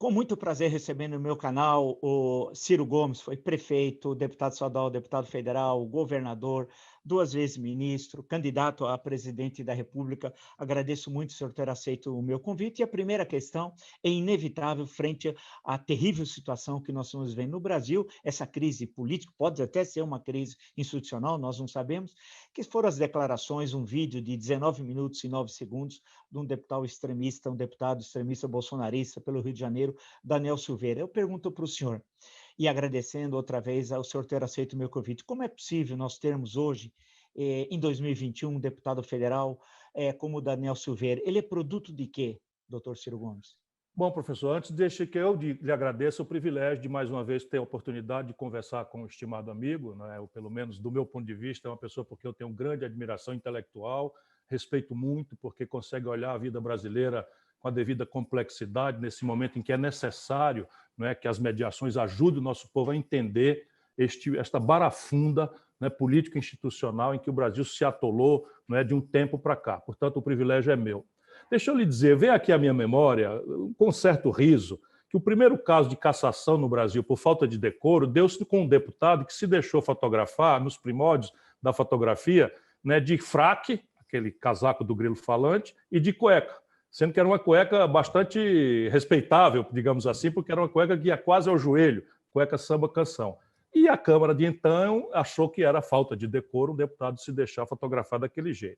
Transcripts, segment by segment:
Com muito prazer recebendo no meu canal o Ciro Gomes, foi prefeito, deputado estadual, deputado federal, governador, 2 vezes ministro, candidato a presidente da República. Agradeço muito o senhor ter aceito o meu convite. E a primeira questão é inevitável frente à terrível situação que nós estamos vendo no Brasil, essa crise política, pode até ser uma crise institucional, nós não sabemos, que foram as declarações, um vídeo de 19 minutos e 9 segundos de um deputado extremista bolsonarista pelo Rio de Janeiro, Daniel Silveira. Eu pergunto para o senhor, e agradecendo outra vez ao senhor ter aceito o meu convite, como é possível nós termos hoje, em 2021, um deputado federal como o Daniel Silveira? Ele é produto de quê, doutor Ciro Gomes? Bom, professor, antes deixe que eu lhe agradeça o privilégio de, mais uma vez, ter a oportunidade de conversar com um estimado amigo, né? Ou, pelo menos, do meu ponto de vista, é uma pessoa porque eu tenho grande admiração intelectual, respeito muito, porque consegue olhar a vida brasileira com a devida complexidade, nesse momento em que é necessário, né, que as mediações ajudem o nosso povo a entender esta barafunda, né, política institucional em que o Brasil se atolou, né, de um tempo para cá. Portanto, o privilégio é meu. Deixa eu lhe dizer, vem aqui à minha memória, com certo riso, que o primeiro caso de cassação no Brasil por falta de decoro deu-se com um deputado que se deixou fotografar, nos primórdios da fotografia, né, de fraque, aquele casaco do grilo falante, e de cueca, sendo que era uma cueca bastante respeitável, digamos assim, porque era uma cueca que ia quase ao joelho, cueca samba-canção. E a Câmara de então achou que era falta de decoro um deputado se deixar fotografar daquele jeito.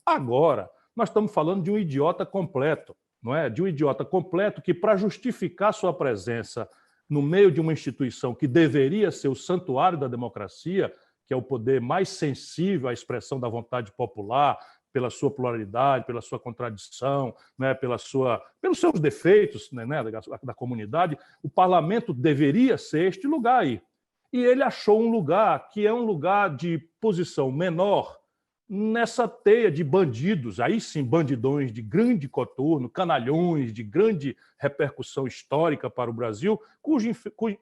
Agora, nós estamos falando de um idiota completo, não é? De um idiota completo que, para justificar sua presença no meio de uma instituição que deveria ser o santuário da democracia, que é o poder mais sensível à expressão da vontade popular, pela sua pluralidade, pela sua contradição, né, pelos seus defeitos, né, da comunidade, o parlamento deveria ser este lugar aí. E ele achou um lugar que é um lugar de posição menor, nessa teia de bandidos, aí sim, bandidões de grande coturno, canalhões de grande repercussão histórica para o Brasil,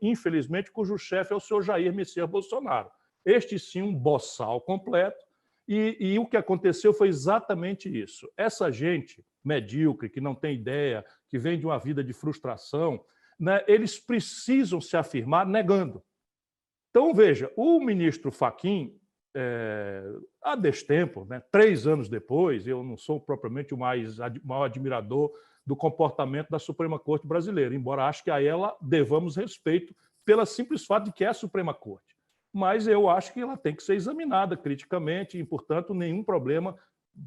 infelizmente, cujo chefe é o senhor Jair Messias Bolsonaro. Este sim, um boçal completo, e o que aconteceu foi exatamente isso. Essa gente medíocre, que não tem ideia, que vem de uma vida de frustração, né, eles precisam se afirmar negando. Então, veja, o ministro Fachin, há destempo, né, 3 anos depois, eu não sou propriamente o maior admirador do comportamento da Suprema Corte brasileira, embora acho que a ela devamos respeito pelo simples fato de que é a Suprema Corte. Mas eu acho que ela tem que ser examinada criticamente e, portanto, nenhum problema.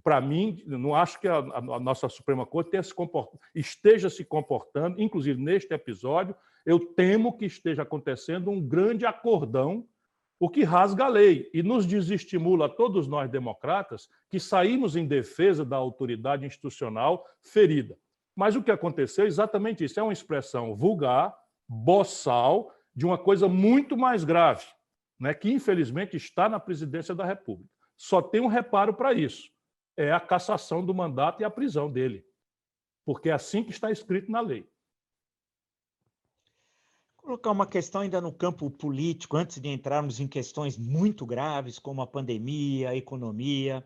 Para mim, não acho que a nossa Suprema Corte esteja se comportando, inclusive neste episódio, eu temo que esteja acontecendo um grande acordão, o que rasga a lei e nos desestimula a todos nós democratas que saímos em defesa da autoridade institucional ferida. Mas o que aconteceu é exatamente isso, é uma expressão vulgar, boçal, de uma coisa muito mais grave, né, que infelizmente está na presidência da República. Só tem um reparo para isso, é a cassação do mandato e a prisão dele, porque é assim que está escrito na lei. Colocar uma questão ainda no campo político, antes de entrarmos em questões muito graves, como a pandemia, a economia,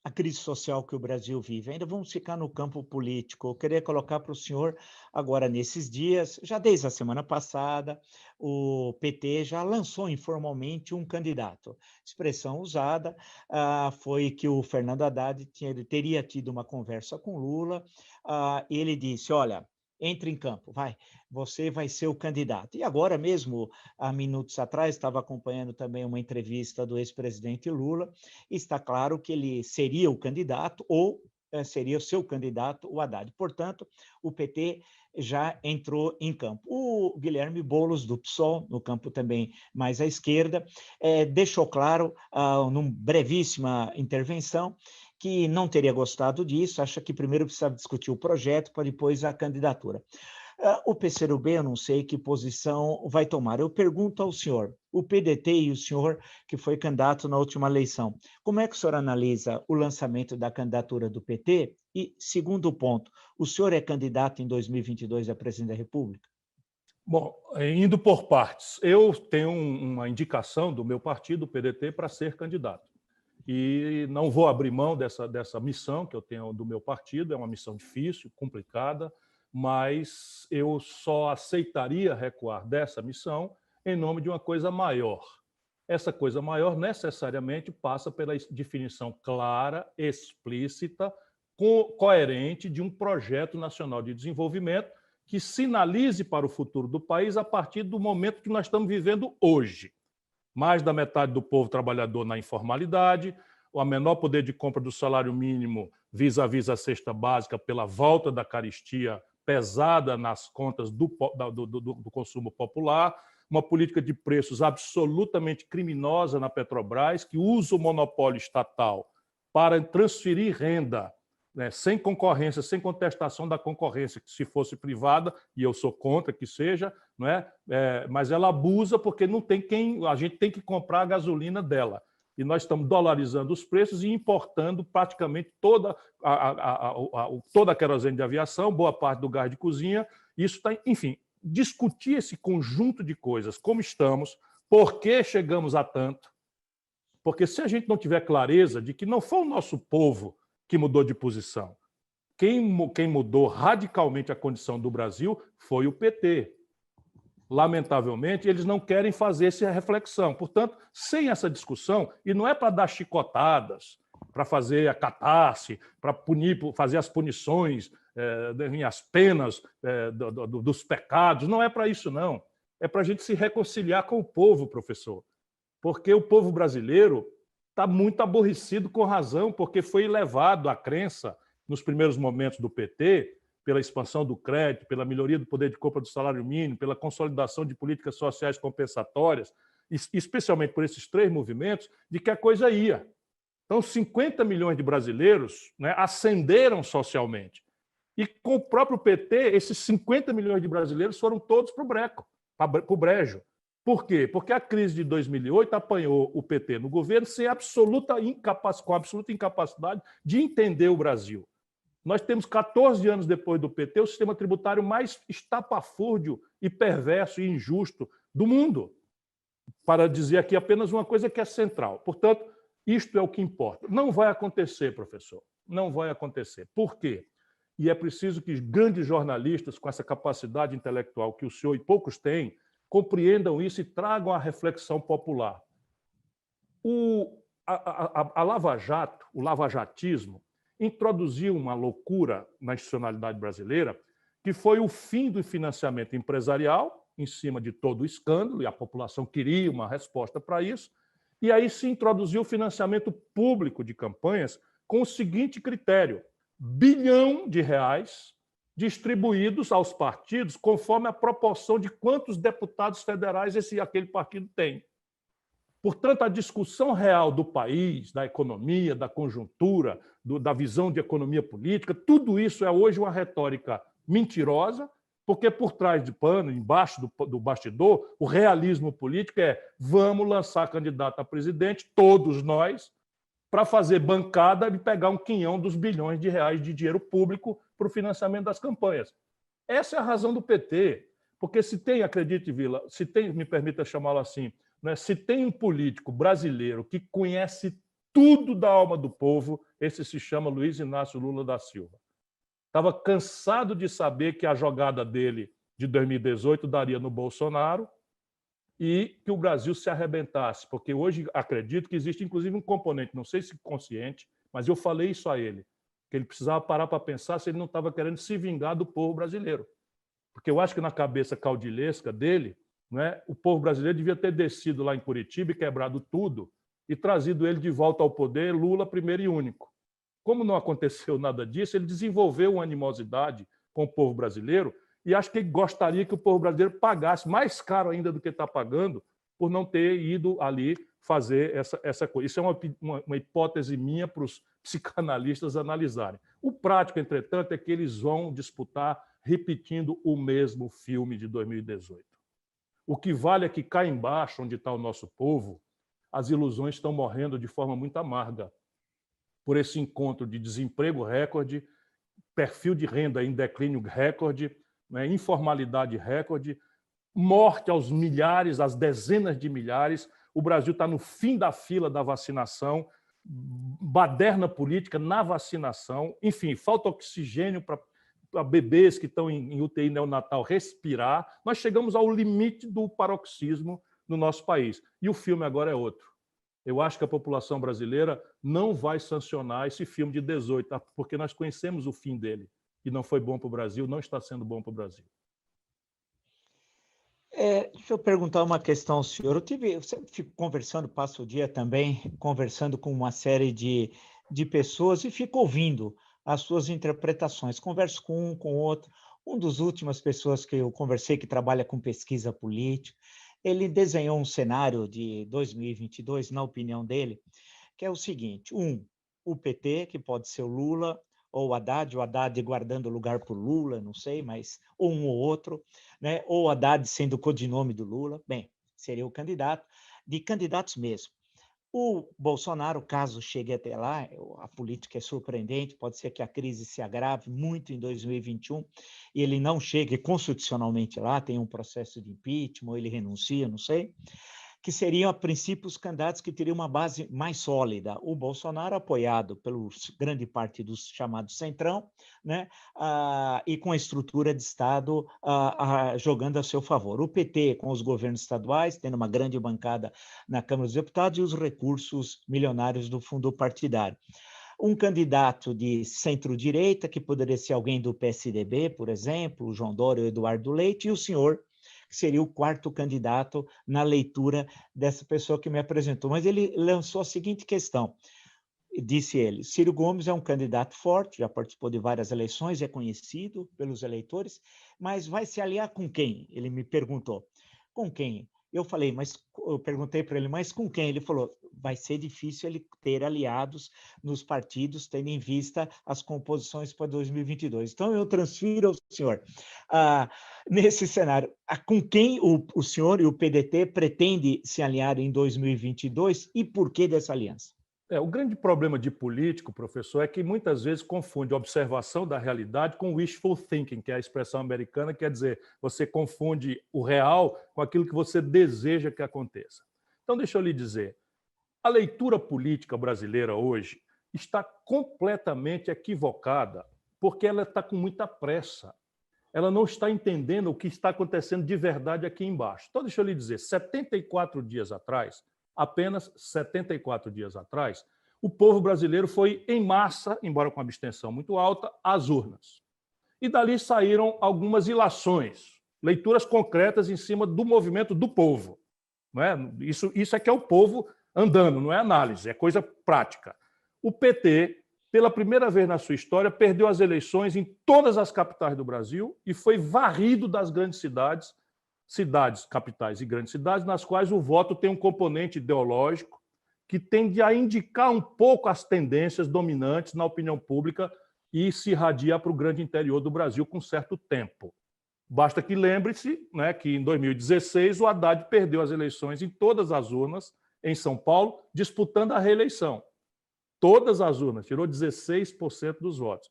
a crise social que o Brasil vive. Ainda vamos ficar no campo político. Eu queria colocar para o senhor, agora nesses dias, já desde a semana passada, o PT já lançou informalmente um candidato. Expressão usada foi que o Fernando Haddad teria tido uma conversa com Lula, e ele disse, olha, entre em campo, vai, você vai ser o candidato. E agora mesmo, há minutos atrás, estava acompanhando também uma entrevista do ex-presidente Lula, e está claro que ele seria o candidato, ou seria o seu candidato, o Haddad. Portanto, o PT já entrou em campo. O Guilherme Boulos, do PSOL, no campo também mais à esquerda, deixou claro, numa brevíssima intervenção, que não teria gostado disso, acha que primeiro precisava discutir o projeto para depois a candidatura. O PCdoB, eu não sei que posição vai tomar. Eu pergunto ao senhor, o PDT e o senhor que foi candidato na última eleição, como é que o senhor analisa o lançamento da candidatura do PT? E, segundo ponto, o senhor é candidato em 2022 a presidente da República? Bom, indo por partes, eu tenho uma indicação do meu partido, o PDT, para ser candidato. E não vou abrir mão dessa missão que eu tenho do meu partido, é uma missão difícil, complicada, mas eu só aceitaria recuar dessa missão em nome de uma coisa maior. Essa coisa maior necessariamente passa pela definição clara, explícita, coerente de um projeto nacional de desenvolvimento que sinalize para o futuro do país a partir do momento que nós estamos vivendo hoje. Mais da metade do povo trabalhador na informalidade, o menor poder de compra do salário mínimo vis-à-vis a cesta básica pela volta da carestia pesada nas contas do consumo popular, uma política de preços absolutamente criminosa na Petrobras, que usa o monopólio estatal para transferir renda, né, sem concorrência, sem contestação da concorrência, que se fosse privada, e eu sou contra que seja, não é? Mas ela abusa porque não tem quem, a gente tem que comprar a gasolina dela. E nós estamos dolarizando os preços e importando praticamente toda a querosene de aviação, boa parte do gás de cozinha. Isso está, enfim, discutir esse conjunto de coisas, como estamos, por que chegamos a tanto. Porque se a gente não tiver clareza de que não foi o nosso povo que mudou de posição, quem mudou radicalmente a condição do Brasil foi o PT. Lamentavelmente, eles não querem fazer essa reflexão. Portanto, sem essa discussão, e não é para dar chicotadas, para fazer a catarse, para punir, fazer as punições, as penas dos pecados, não é para isso, não. É para a gente se reconciliar com o povo, professor. Porque o povo brasileiro está muito aborrecido com razão, porque foi levado à crença, nos primeiros momentos do PT, pela expansão do crédito, pela melhoria do poder de compra do salário mínimo, pela consolidação de políticas sociais compensatórias, especialmente por esses três movimentos, de que a coisa ia. Então, 50 milhões de brasileiros, né, ascenderam socialmente. E com o próprio PT, esses 50 milhões de brasileiros foram todos para o brejo. Por quê? Porque a crise de 2008 apanhou o PT no governo com absoluta incapacidade de entender o Brasil. Nós temos 14 anos depois do PT o sistema tributário mais estapafúrdio e perverso e injusto do mundo. Para dizer aqui apenas uma coisa que é central. Portanto, isto é o que importa. Não vai acontecer, professor. Não vai acontecer. Por quê? E é preciso que grandes jornalistas com essa capacidade intelectual que o senhor e poucos têm, compreendam isso e tragam a reflexão popular. A Lava Jato, o lavajatismo, introduziu uma loucura na institucionalidade brasileira, que foi o fim do financiamento empresarial, em cima de todo o escândalo, e a população queria uma resposta para isso, e aí se introduziu o financiamento público de campanhas com o seguinte critério: R$ 1 bilhão distribuídos aos partidos conforme a proporção de quantos deputados federais aquele partido tem. Portanto, a discussão real do país, da economia, da conjuntura, da visão de economia política, tudo isso é hoje uma retórica mentirosa, porque por trás de pano, embaixo do bastidor, o realismo político é: vamos lançar candidato a presidente, todos nós, para fazer bancada e pegar um quinhão dos bilhões de reais de dinheiro público para o financiamento das campanhas. Essa é a razão do PT. Porque se tem, acredite, Vila, se tem, me permita chamá-lo assim, né, se tem um político brasileiro que conhece tudo da alma do povo, esse se chama Luiz Inácio Lula da Silva. Estava cansado de saber que a jogada dele de 2018 daria no Bolsonaro e que o Brasil se arrebentasse, porque hoje acredito que existe inclusive um componente, não sei se consciente, mas eu falei isso a ele, que ele precisava parar para pensar se ele não estava querendo se vingar do povo brasileiro. Porque eu acho que na cabeça caudilesca dele, né, o povo brasileiro devia ter descido lá em Curitiba e quebrado tudo e trazido ele de volta ao poder, Lula primeiro e único. Como não aconteceu nada disso, ele desenvolveu uma animosidade com o povo brasileiro e acho que ele gostaria que o povo brasileiro pagasse mais caro ainda do que está pagando por não ter ido ali fazer essa coisa. Isso é uma hipótese minha para os psicanalistas analisarem. O prático, entretanto, é que eles vão disputar repetindo o mesmo filme de 2018. O que vale é que cá embaixo, onde está o nosso povo, as ilusões estão morrendo de forma muito amarga por esse encontro de desemprego recorde, perfil de renda em declínio recorde, né, informalidade recorde, morte aos milhares, às dezenas de milhares. O Brasil está no fim da fila da vacinação, baderna política na vacinação, enfim, falta oxigênio para bebês que estão em UTI neonatal respirar. Nós chegamos ao limite do paroxismo no nosso país. E o filme agora é outro. Eu acho que a população brasileira não vai sancionar esse filme de 18, porque nós conhecemos o fim dele. E não foi bom para o Brasil, não está sendo bom para o Brasil. Deixa eu perguntar uma questão ao senhor. Eu sempre fico conversando, passo o dia também conversando com uma série de pessoas e fico ouvindo as suas interpretações. Converso com um, com outro. Um dos últimas pessoas que eu conversei, que trabalha com pesquisa política, ele desenhou um cenário de 2022, na opinião dele, que é o seguinte: o PT, que pode ser o Lula, ou o Haddad guardando lugar para o Lula, não sei, mas ou um ou outro, né? Ou o Haddad sendo o codinome do Lula, bem, seria o candidato, de candidatos mesmo. O Bolsonaro, caso chegue até lá, a política é surpreendente, pode ser que a crise se agrave muito em 2021 e ele não chegue constitucionalmente lá, tem um processo de impeachment, ou ele renuncia, não sei, que seriam, a princípio, os candidatos que teriam uma base mais sólida. O Bolsonaro, apoiado pela grande parte do chamado Centrão, né, e com a estrutura de Estado jogando a seu favor. O PT, com os governos estaduais, tendo uma grande bancada na Câmara dos Deputados, e os recursos milionários do fundo partidário. Um candidato de centro-direita, que poderia ser alguém do PSDB, por exemplo, o João Dória ou o Eduardo Leite, e o senhor, que seria o quarto candidato na leitura dessa pessoa que me apresentou. Mas ele lançou a seguinte questão, disse ele: Ciro Gomes é um candidato forte, já participou de várias eleições, é conhecido pelos eleitores, mas vai se aliar com quem? Ele me perguntou. Com quem? Eu perguntei para ele, mas com quem? Ele falou: vai ser difícil ele ter aliados nos partidos, tendo em vista as composições para 2022. Então, eu transfiro ao senhor, nesse cenário, com quem o senhor e o PDT pretendem se alinhar em 2022 e por que dessa aliança? O grande problema de político, professor, é que muitas vezes confunde observação da realidade com wishful thinking, que é a expressão americana, quer dizer, você confunde o real com aquilo que você deseja que aconteça. Então, deixa eu lhe dizer, a leitura política brasileira hoje está completamente equivocada, porque ela está com muita pressa. Ela não está entendendo o que está acontecendo de verdade aqui embaixo. Então, deixa eu lhe dizer, 74 dias atrás, apenas 74 dias atrás, o povo brasileiro foi em massa, embora com abstenção muito alta, às urnas. E dali saíram algumas ilações, leituras concretas em cima do movimento do povo. Não é? Isso é que é o povo andando, não é análise, é coisa prática. O PT, pela primeira vez na sua história, perdeu as eleições em todas as capitais do Brasil e foi varrido das grandes cidades, capitais e grandes cidades, nas quais o voto tem um componente ideológico que tende a indicar um pouco as tendências dominantes na opinião pública e se irradia para o grande interior do Brasil com certo tempo. Basta que lembre-se, né, que em 2016 o Haddad perdeu as eleições em todas as urnas em São Paulo, disputando a reeleição. Todas as urnas, tirou 16% dos votos.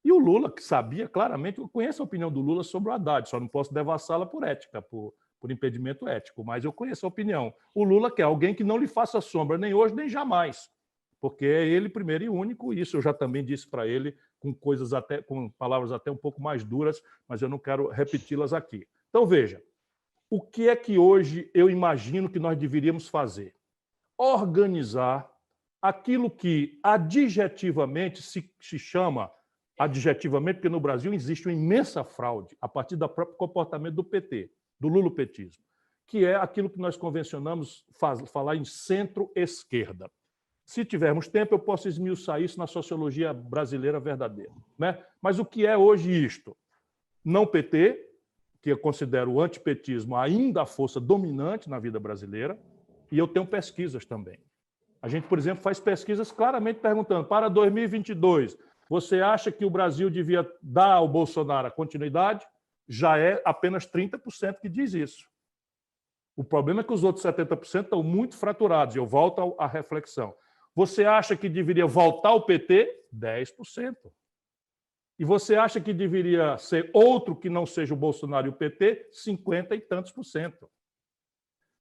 E o Lula, que sabia claramente, eu conheço a opinião do Lula sobre o Haddad, só não posso devassá-la por ética, por impedimento ético, mas eu conheço a opinião. O Lula quer alguém que não lhe faça sombra, nem hoje, nem jamais, porque é ele primeiro e único, e isso eu já também disse para ele, com palavras até um pouco mais duras, mas eu não quero repeti-las aqui. Então, veja, o que é que hoje eu imagino que nós deveríamos fazer? Organizar aquilo que adjetivamente se chama, adjetivamente, porque no Brasil existe uma imensa fraude a partir do próprio comportamento do PT, do lulopetismo, que é aquilo que nós convencionamos falar em centro-esquerda. Se tivermos tempo, eu posso esmiuçar isso na sociologia brasileira verdadeira, né? Mas o que é hoje isto? Não PT, que eu considero o antipetismo ainda a força dominante na vida brasileira, e eu tenho pesquisas também. A gente, por exemplo, faz pesquisas claramente perguntando, para 2022, você acha que o Brasil devia dar ao Bolsonaro a continuidade? Já é apenas 30% que diz isso. O problema é que os outros 70% estão muito fraturados, e eu volto à reflexão. Você acha que deveria voltar o PT? 10%. E você acha que deveria ser outro que não seja o Bolsonaro e o PT? 50 e tantos %.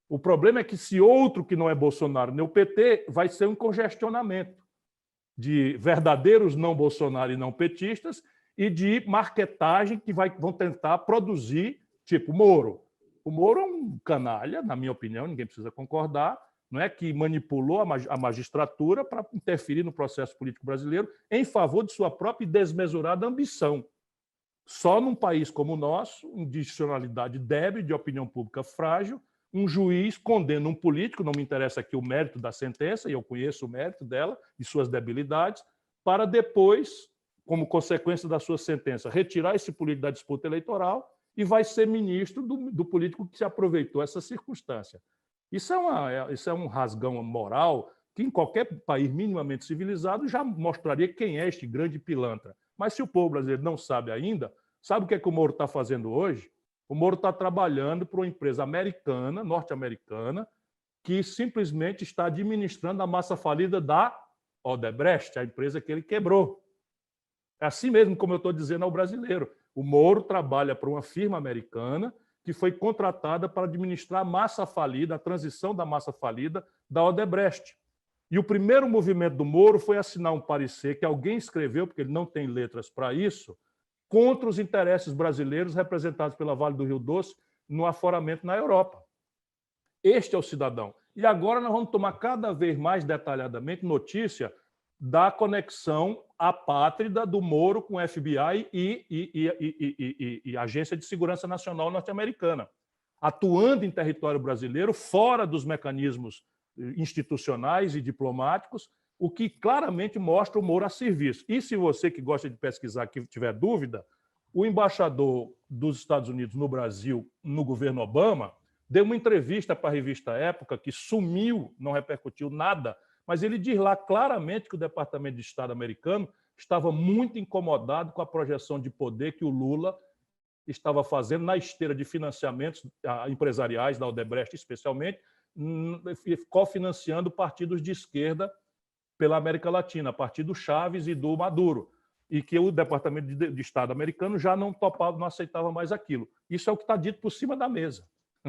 O problema é que se outro que não é Bolsonaro nem o PT, vai ser um congestionamento de verdadeiros não Bolsonaro e não petistas e de marketagem que vão tentar produzir, tipo Moro. O Moro é um canalha, na minha opinião, ninguém precisa concordar, não é, que manipulou a magistratura para interferir no processo político brasileiro em favor de sua própria desmesurada ambição. Só num país como o nosso, de institucionalidade débil, de opinião pública frágil, um juiz condena um político, não me interessa aqui o mérito da sentença, e eu conheço o mérito dela e suas debilidades, para depois, como consequência da sua sentença, retirar esse político da disputa eleitoral e vai ser ministro do político que se aproveitou dessa circunstância. Isso é um rasgão moral que, em qualquer país minimamente civilizado, já mostraria quem é este grande pilantra. Mas se o povo brasileiro não sabe ainda, sabe o que é que o Moro está fazendo hoje? O Moro está trabalhando para uma empresa americana, norte-americana, que simplesmente está administrando a massa falida da Odebrecht, a empresa que ele quebrou. É assim mesmo como eu estou dizendo ao brasileiro. O Moro trabalha para uma firma americana que foi contratada para administrar a massa falida, a transição da massa falida da Odebrecht. E o primeiro movimento do Moro foi assinar um parecer que alguém escreveu, porque ele não tem letras para isso, contra os interesses brasileiros representados pela Vale do Rio Doce no aforamento na Europa. Este é o cidadão. E agora nós vamos tomar cada vez mais detalhadamente notícia da conexão apátrida do Moro com o FBI e Agência de Segurança Nacional norte-americana, atuando em território brasileiro, fora dos mecanismos institucionais e diplomáticos, o que claramente mostra o Moro a serviço. E se você que gosta de pesquisar que tiver dúvida, o embaixador dos Estados Unidos no Brasil, no governo Obama, deu uma entrevista para a revista Época, que sumiu, não repercutiu nada, mas ele diz lá claramente que o Departamento de Estado americano estava muito incomodado com a projeção de poder que o Lula estava fazendo na esteira de financiamentos empresariais, da Odebrecht especialmente, cofinanciando partidos de esquerda pela América Latina, a partir do Chaves e do Maduro, e que o Departamento de Estado americano já não topava, não aceitava mais aquilo. Isso é o que está dito por cima da mesa.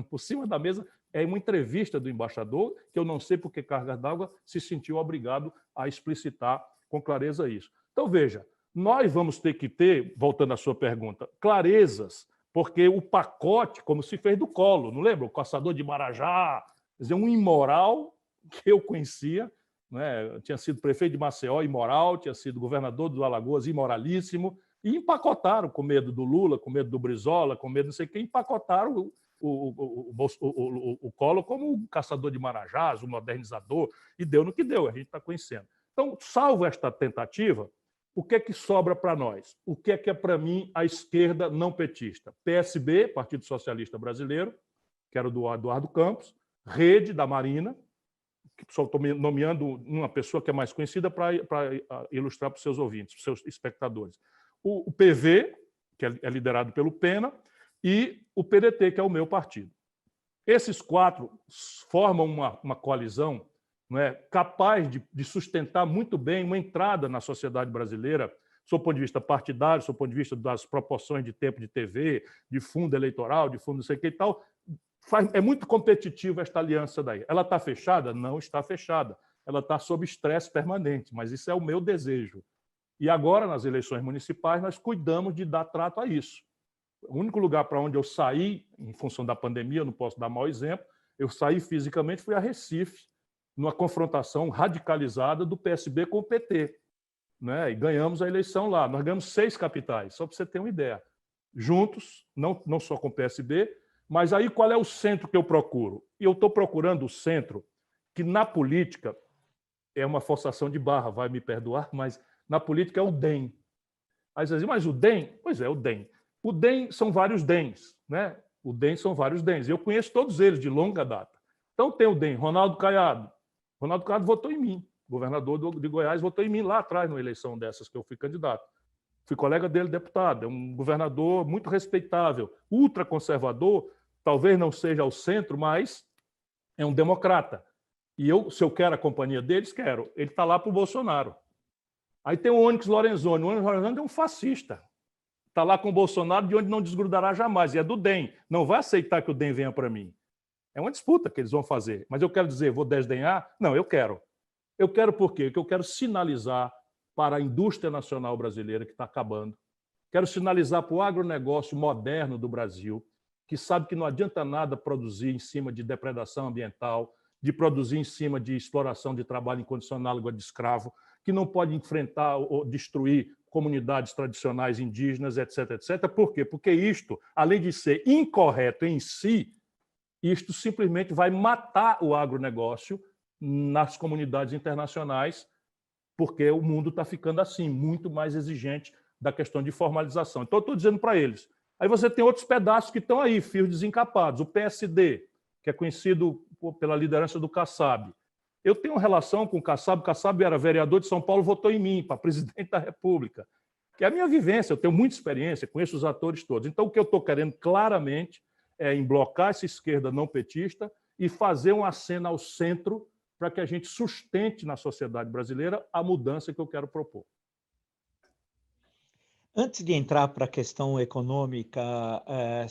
Por cima da mesa é uma entrevista do embaixador, que eu não sei por que cargas d'água se sentiu obrigado a explicitar com clareza isso. Então, veja, nós vamos ter que ter, voltando à sua pergunta, clarezas, porque o pacote, como se fez do Collor, não lembra? O caçador de Marajá, quer dizer, um imoral que eu conhecia, né? Tinha sido prefeito de Maceió, imoral, tinha sido governador do Alagoas, imoralíssimo, e empacotaram com medo do Lula, com medo do Brizola, com medo não sei quem, empacotaram o Collor como um caçador de marajás, um modernizador, e deu no que deu, a gente está conhecendo. Então, salvo esta tentativa, o que é que sobra para nós? O que é para mim, a esquerda não petista? PSB, Partido Socialista Brasileiro, que era do Eduardo Campos, Rede da Marina, que só estou nomeando uma pessoa que é mais conhecida para ilustrar para os seus ouvintes, para os seus espectadores. O PV, que é liderado pelo Pena, e o PDT, que é o meu partido. Esses quatro formam uma coalizão, não é, capaz de sustentar muito bem uma entrada na sociedade brasileira, do seu ponto de vista partidário, do seu ponto de vista das proporções de tempo de TV, de fundo eleitoral, de fundo não sei o que e tal. É muito competitiva esta aliança daí. Ela está fechada? Não está fechada. Ela está sob estresse permanente, mas isso é o meu desejo. E agora, nas eleições municipais, nós cuidamos de dar trato a isso. O único lugar para onde eu saí, em função da pandemia, eu não posso dar mau exemplo, eu saí fisicamente, fui a Recife, numa confrontação radicalizada do PSB com o PT. Né? E ganhamos a eleição lá. Nós ganhamos 6 capitais, só para você ter uma ideia. Juntos, não só com o PSB, mas aí qual é o centro que eu procuro? E eu estou procurando o centro que, na política, é uma forçação de barra, vai me perdoar, mas na política é o DEM. Aí você diz, mas o DEM? Pois é, o DEM. O DEM são vários DEMs, né? O DEM são vários DEMs. Eu conheço todos eles de longa data. Então tem o DEM, Ronaldo Caiado. Ronaldo Caiado votou em mim. O governador de Goiás votou em mim lá atrás, numa eleição dessas que eu fui candidato. Fui colega dele, deputado. É um governador muito respeitável, ultraconservador, talvez não seja ao centro, mas é um democrata. E eu, se eu quero a companhia deles, quero. Ele está lá para o Bolsonaro. Aí tem o Onyx Lorenzoni. O Onyx Lorenzoni é um fascista. Está lá com o Bolsonaro, de onde não desgrudará jamais. E é do DEM. Não vai aceitar que o DEM venha para mim. É uma disputa que eles vão fazer. Mas eu quero dizer, vou desdenhar? Não, eu quero. Eu quero por quê? Porque eu quero sinalizar para a indústria nacional brasileira que está acabando, Quero sinalizar para o agronegócio moderno do Brasil, que sabe que não adianta nada produzir em cima de depredação ambiental, de produzir em cima de exploração de trabalho incondicional igual de escravo, que não pode enfrentar ou destruir comunidades tradicionais indígenas, etc, etc. Por quê? Porque isto, além de ser incorreto em si, isto simplesmente vai matar o agronegócio nas comunidades internacionais, porque o mundo está ficando assim, muito mais exigente da questão de formalização. Então, eu estou dizendo para eles. Aí você tem outros pedaços que estão aí, fios desencapados. O PSD, que é conhecido pela liderança do Kassab. Eu tenho relação com o Kassab era vereador de São Paulo, votou em mim para presidente da República, que é a minha vivência, eu tenho muita experiência, conheço os atores todos. Então, o que eu estou querendo claramente é emblocar essa esquerda não petista e fazer uma cena ao centro para que a gente sustente na sociedade brasileira a mudança que eu quero propor. Antes de entrar para a questão econômica,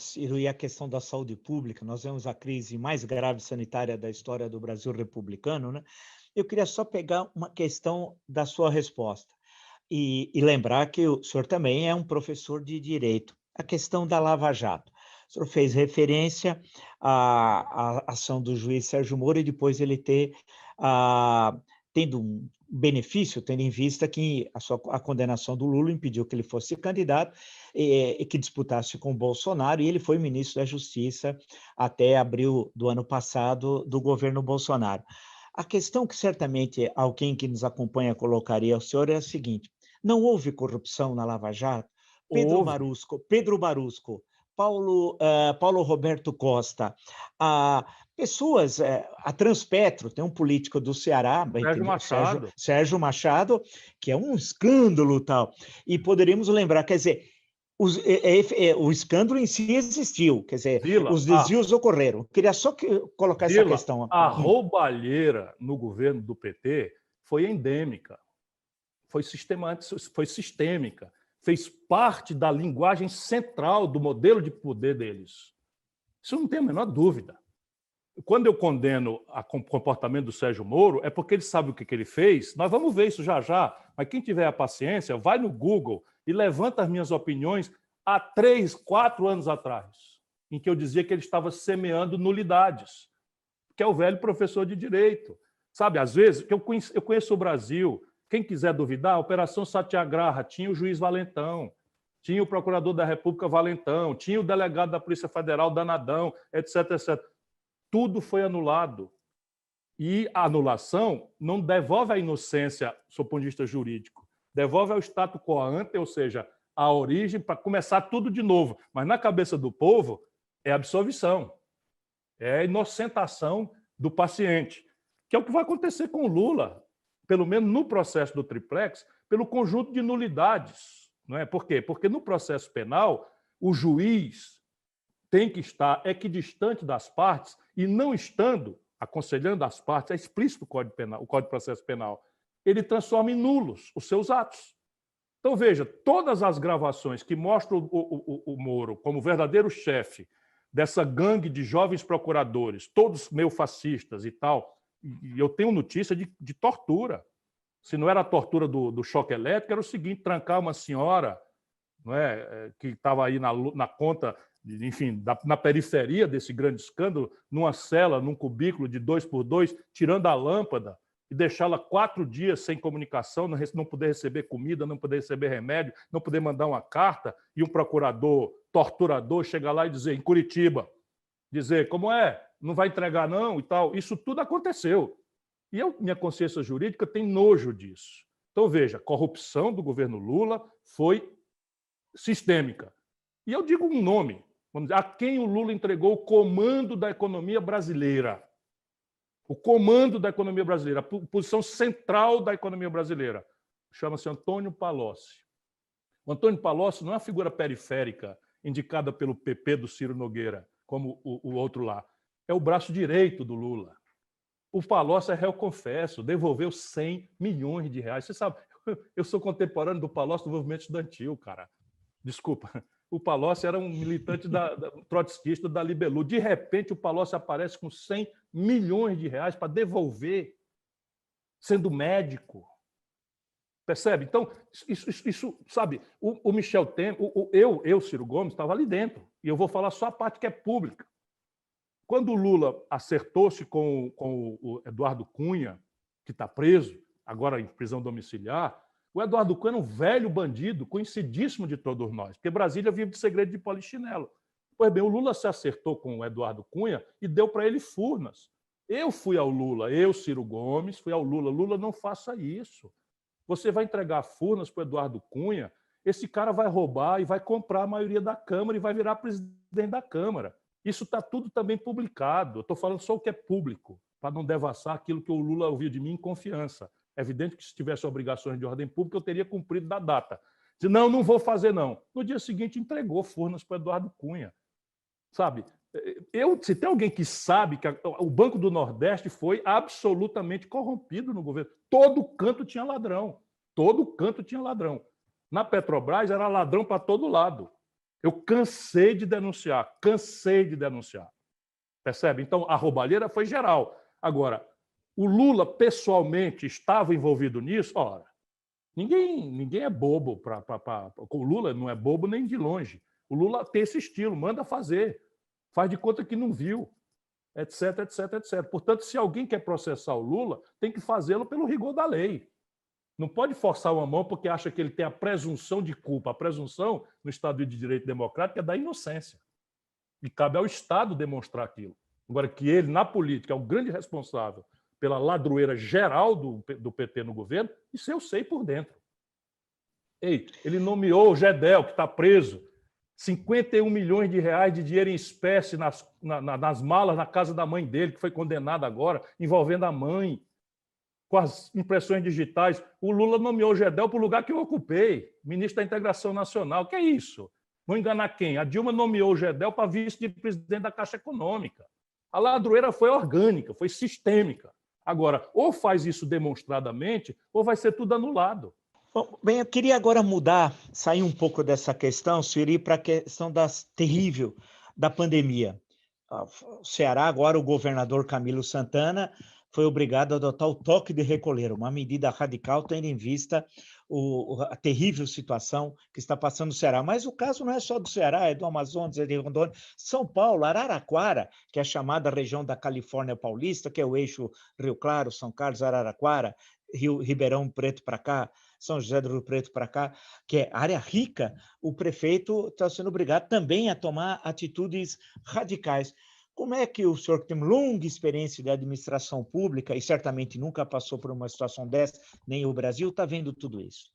Ciro, e a questão da saúde pública, nós vemos a crise mais grave sanitária da história do Brasil republicano, né? Eu queria só pegar uma questão da sua resposta e lembrar que o senhor também é um professor de direito. A questão da Lava Jato. O senhor fez referência à ação do juiz Sérgio Moro e depois ele tendo um benefício, tendo em vista que a condenação do Lula impediu que ele fosse candidato e que disputasse com o Bolsonaro, e ele foi ministro da Justiça até abril do ano passado do governo Bolsonaro. A questão que certamente alguém que nos acompanha colocaria ao senhor é a seguinte: não houve corrupção na Lava Jato? Pedro Marusco, Paulo Roberto Costa, pessoas, a Transpetro, tem um político do Ceará, Sérgio Machado, que é um escândalo tal, e poderíamos lembrar, quer dizer, o escândalo em si existiu, quer dizer, os desvios ocorreram. Queria só colocar essa questão. A roubalheira no governo do PT foi endêmica, foi sistêmica, fez parte da linguagem central do modelo de poder deles. Isso não tem a menor dúvida. Quando eu condeno o comportamento do Sérgio Moro, é porque ele sabe o que ele fez. Nós vamos ver isso já já, mas quem tiver a paciência, vai no Google e levanta as minhas opiniões há 3, 4 anos atrás, em que eu dizia que ele estava semeando nulidades, que é o velho professor de direito. Sabe, às vezes, eu conheço o Brasil, quem quiser duvidar, a Operação Satyagraha tinha o juiz Valentão, tinha o procurador da República Valentão, tinha o delegado da Polícia Federal Danadão, etc, etc. Tudo foi anulado. E a anulação não devolve a inocência, do ponto de vista jurídico, devolve ao status quo ante, ou seja, a origem, para começar tudo de novo. Mas na cabeça do povo é absolvição, é a inocentação do paciente, que é o que vai acontecer com o Lula, pelo menos no processo do triplex, pelo conjunto de nulidades. Não é? Por quê? Porque no processo penal, o juiz tem que estar equidistante das partes e, não estando aconselhando as partes, é explícito o Código de Processo Penal, ele transforma em nulos os seus atos. Então, veja, todas as gravações que mostram o Moro como verdadeiro chefe dessa gangue de jovens procuradores, todos meio fascistas e tal, e eu tenho notícia de tortura. Se não era a tortura do choque elétrico, era o seguinte: trancar uma senhora, não é, que estava aí na conta, enfim, na periferia desse grande escândalo, numa cela, num cubículo de 2x2, tirando a lâmpada e deixá-la 4 dias sem comunicação, não poder receber comida, não poder receber remédio, não poder mandar uma carta, e um procurador torturador chegar lá e dizer, em Curitiba, dizer, como é? Não vai entregar não e tal. Isso tudo aconteceu. E minha consciência jurídica tem nojo disso. Então, veja, a corrupção do governo Lula foi sistêmica. E eu digo um nome, vamos dizer, a quem o Lula entregou o comando da economia brasileira. O comando da economia brasileira, a posição central da economia brasileira. Chama-se Antônio Palocci. O Antônio Palocci não é uma figura periférica indicada pelo PP do Ciro Nogueira, como o outro lá. É o braço direito do Lula. O Palocci é réu confesso, devolveu 100 milhões de reais. Você sabe, eu sou contemporâneo do Palocci do movimento estudantil, cara. Desculpa. O Palocci era um militante trotskista da Libelu. De repente, o Palocci aparece com 100 milhões de reais para devolver, sendo médico. Percebe? Então, isso sabe, o Michel Temer, Ciro Gomes, estava ali dentro. E eu vou falar só a parte que é pública. Quando o Lula acertou-se com o Eduardo Cunha, que está preso, agora em prisão domiciliar, o Eduardo Cunha era um velho bandido, conhecidíssimo de todos nós, porque Brasília vive de segredo de polichinelo. Pois bem, o Lula se acertou com o Eduardo Cunha e deu para ele Furnas. Eu fui ao Lula, Ciro Gomes, fui ao Lula. Lula, não faça isso. Você vai entregar Furnas para o Eduardo Cunha, esse cara vai roubar e vai comprar a maioria da Câmara e vai virar presidente da Câmara. Isso está tudo também publicado. Eu estou falando só o que é público, para não devassar aquilo que o Lula ouviu de mim em confiança. É evidente que se tivesse obrigações de ordem pública, eu teria cumprido da data. Disse, não vou fazer, não. No dia seguinte, entregou Furnas para o Eduardo Cunha. Sabe? Se tem alguém que sabe que o Banco do Nordeste foi absolutamente corrompido no governo. Todo canto tinha ladrão. Todo canto tinha ladrão. Na Petrobras era ladrão para todo lado. Eu cansei de denunciar. Percebe? Então, a roubalheira foi geral. Agora, o Lula pessoalmente estava envolvido nisso? Ora, ninguém é bobo. O Lula não é bobo nem de longe. O Lula tem esse estilo, manda fazer. Faz de conta que não viu, etc, etc, etc. Portanto, se alguém quer processar o Lula, tem que fazê-lo pelo rigor da lei. Não pode forçar uma mão porque acha que ele tem a presunção de culpa. A presunção, no Estado de Direito Democrático, é da inocência. E cabe ao Estado demonstrar aquilo. Agora, que ele, na política, é o grande responsável pela ladroeira geral do PT no governo, isso eu sei por dentro. Ele nomeou o Gedel, que está preso, 51 milhões de reais de dinheiro em espécie nas malas na casa da mãe dele, que foi condenada agora, envolvendo a mãe, com as impressões digitais. O Lula nomeou o Gedel para o lugar que eu ocupei, ministro da Integração Nacional. Que é isso? Vou enganar quem? A Dilma nomeou o Gedel para vice-presidente da Caixa Econômica. A ladroeira foi orgânica, foi sistêmica. Agora, ou faz isso demonstradamente, ou vai ser tudo anulado. Bom, bem, eu queria agora mudar, sair um pouco dessa questão, Siri, para a questão terrível da pandemia. O Ceará, agora o governador Camilo Santana foi obrigado a adotar o toque de recolher, uma medida radical tendo em vista a terrível situação que está passando no Ceará. Mas o caso não é só do Ceará, é do Amazonas, é de Rondônia, São Paulo, Araraquara, que é a chamada região da Califórnia Paulista, que é o eixo Rio Claro, São Carlos, Araraquara, Ribeirão Preto para cá, São José do Rio Preto para cá, que é área rica, o prefeito está sendo obrigado também a tomar atitudes radicais. Como é que o senhor, que tem uma longa experiência de administração pública e certamente nunca passou por uma situação dessa, nem o Brasil, está vendo tudo isso?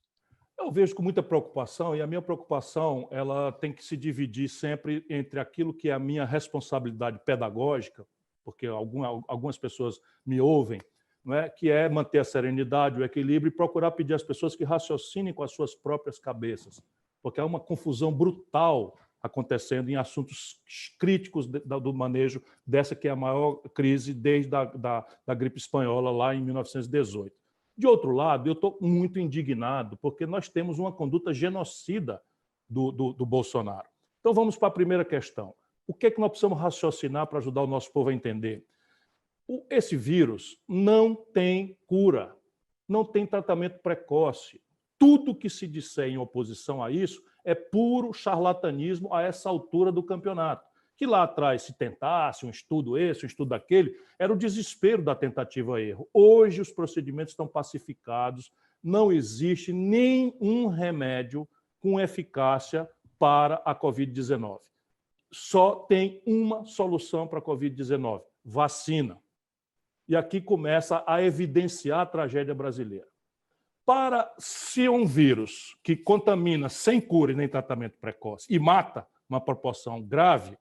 Eu vejo com muita preocupação, e a minha preocupação ela tem que se dividir sempre entre aquilo que é a minha responsabilidade pedagógica, porque algumas pessoas me ouvem, não é? Que é manter a serenidade, o equilíbrio e procurar pedir às pessoas que raciocinem com as suas próprias cabeças, porque há uma confusão brutal acontecendo em assuntos críticos do manejo dessa que é a maior crise desde da gripe espanhola lá em 1918. De outro lado, eu estou muito indignado porque nós temos uma conduta genocida do Bolsonaro. Então vamos para a primeira questão. O que é que nós precisamos raciocinar para ajudar o nosso povo a entender? Esse vírus não tem cura, não tem tratamento precoce. Tudo que se disser em oposição a isso é puro charlatanismo a essa altura do campeonato. Que lá atrás, se tentasse um estudo esse, um estudo aquele, era o desespero da tentativa-erro. Hoje os procedimentos estão pacificados, não existe nenhum remédio com eficácia para a Covid-19. Só tem uma solução para a Covid-19, vacina. E aqui começa a evidenciar a tragédia brasileira. Se um vírus que contamina sem cura e nem tratamento precoce e mata uma proporção grave,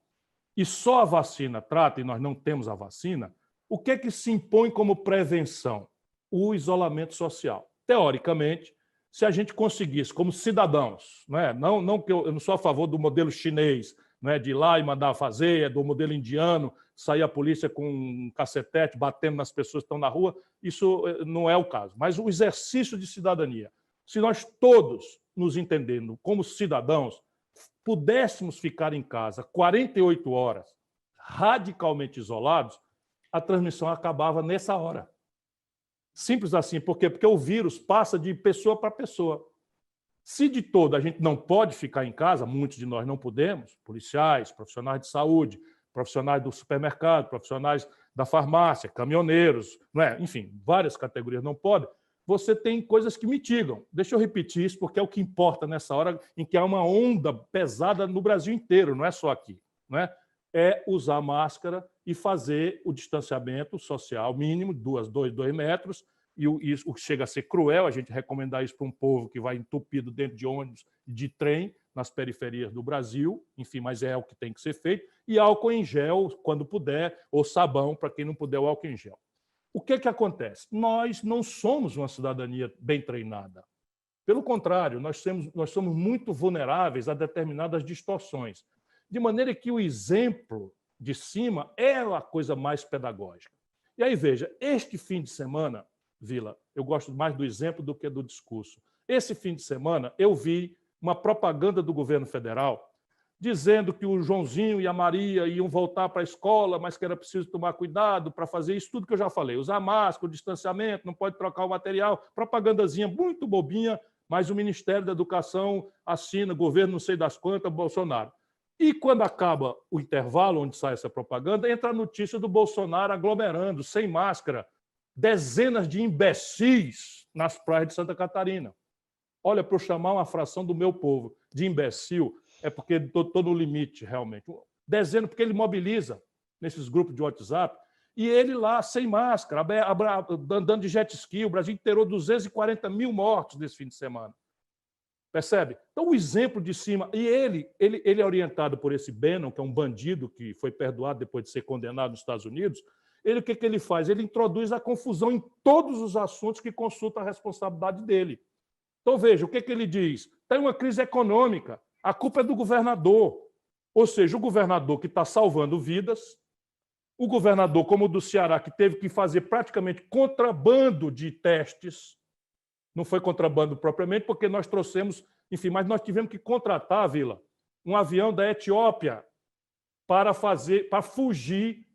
e só a vacina trata, e nós não temos a vacina, o que é que se impõe como prevenção? O isolamento social. Teoricamente, se a gente conseguisse, como cidadãos, não que eu não sou a favor do modelo chinês, de ir lá e mandar fazer, do modelo indiano, sair a polícia com um cacetete batendo nas pessoas que estão na rua, isso não é o caso. Mas o exercício de cidadania, se nós todos nos entendendo como cidadãos, pudéssemos ficar em casa 48 horas radicalmente isolados, a transmissão acabava nessa hora. Simples assim. Por quê? Porque o vírus passa de pessoa para pessoa. Se de todo a gente não pode ficar em casa, muitos de nós não podemos, policiais, profissionais de saúde, profissionais do supermercado, profissionais da farmácia, caminhoneiros, não é? Enfim, várias categorias não podem, você tem coisas que mitigam. Deixa eu repetir isso, porque é o que importa nessa hora em que há uma onda pesada no Brasil inteiro, não é só aqui. Não é? É usar máscara e fazer o distanciamento social mínimo, 2 metros, e isso chega a ser cruel a gente recomendar isso para um povo que vai entupido dentro de ônibus e de trem nas periferias do Brasil, enfim, mas é o que tem que ser feito, e álcool em gel, quando puder, ou sabão, para quem não puder, o álcool em gel. O que acontece? Nós não somos uma cidadania bem treinada. Pelo contrário, nós somos muito vulneráveis a determinadas distorções, de maneira que o exemplo de cima é a coisa mais pedagógica. E aí, veja, este fim de semana, Vila, eu gosto mais do exemplo do que do discurso. Esse fim de semana, eu vi uma propaganda do governo federal dizendo que o Joãozinho e a Maria iam voltar para a escola, mas que era preciso tomar cuidado para fazer isso tudo que eu já falei. Usar máscara, o distanciamento, não pode trocar o material. Propagandazinha muito bobinha, mas o Ministério da Educação assina, governo não sei das quantas, Bolsonaro. E quando acaba o intervalo onde sai essa propaganda, entra a notícia do Bolsonaro aglomerando, sem máscara, dezenas de imbecis nas praias de Santa Catarina. Olha, para eu chamar uma fração do meu povo de imbecil, é porque estou no limite, realmente. Dezenas, porque ele mobiliza nesses grupos de WhatsApp, e ele lá, sem máscara, andando de jet ski, o Brasil inteirou 240 mil mortos nesse fim de semana. Percebe? Então, o exemplo de cima... E ele é orientado por esse Bannon, que é um bandido que foi perdoado depois de ser condenado nos Estados Unidos. O que ele faz? Ele introduz a confusão em todos os assuntos que consulta a responsabilidade dele. Então, veja, o que ele diz? Tem uma crise econômica, a culpa é do governador. Ou seja, o governador que está salvando vidas, o governador, como o do Ceará, que teve que fazer praticamente contrabando de testes, não foi contrabando propriamente, porque nós trouxemos, enfim, mas nós tivemos que contratar, Vila, um avião da Etiópia para fugir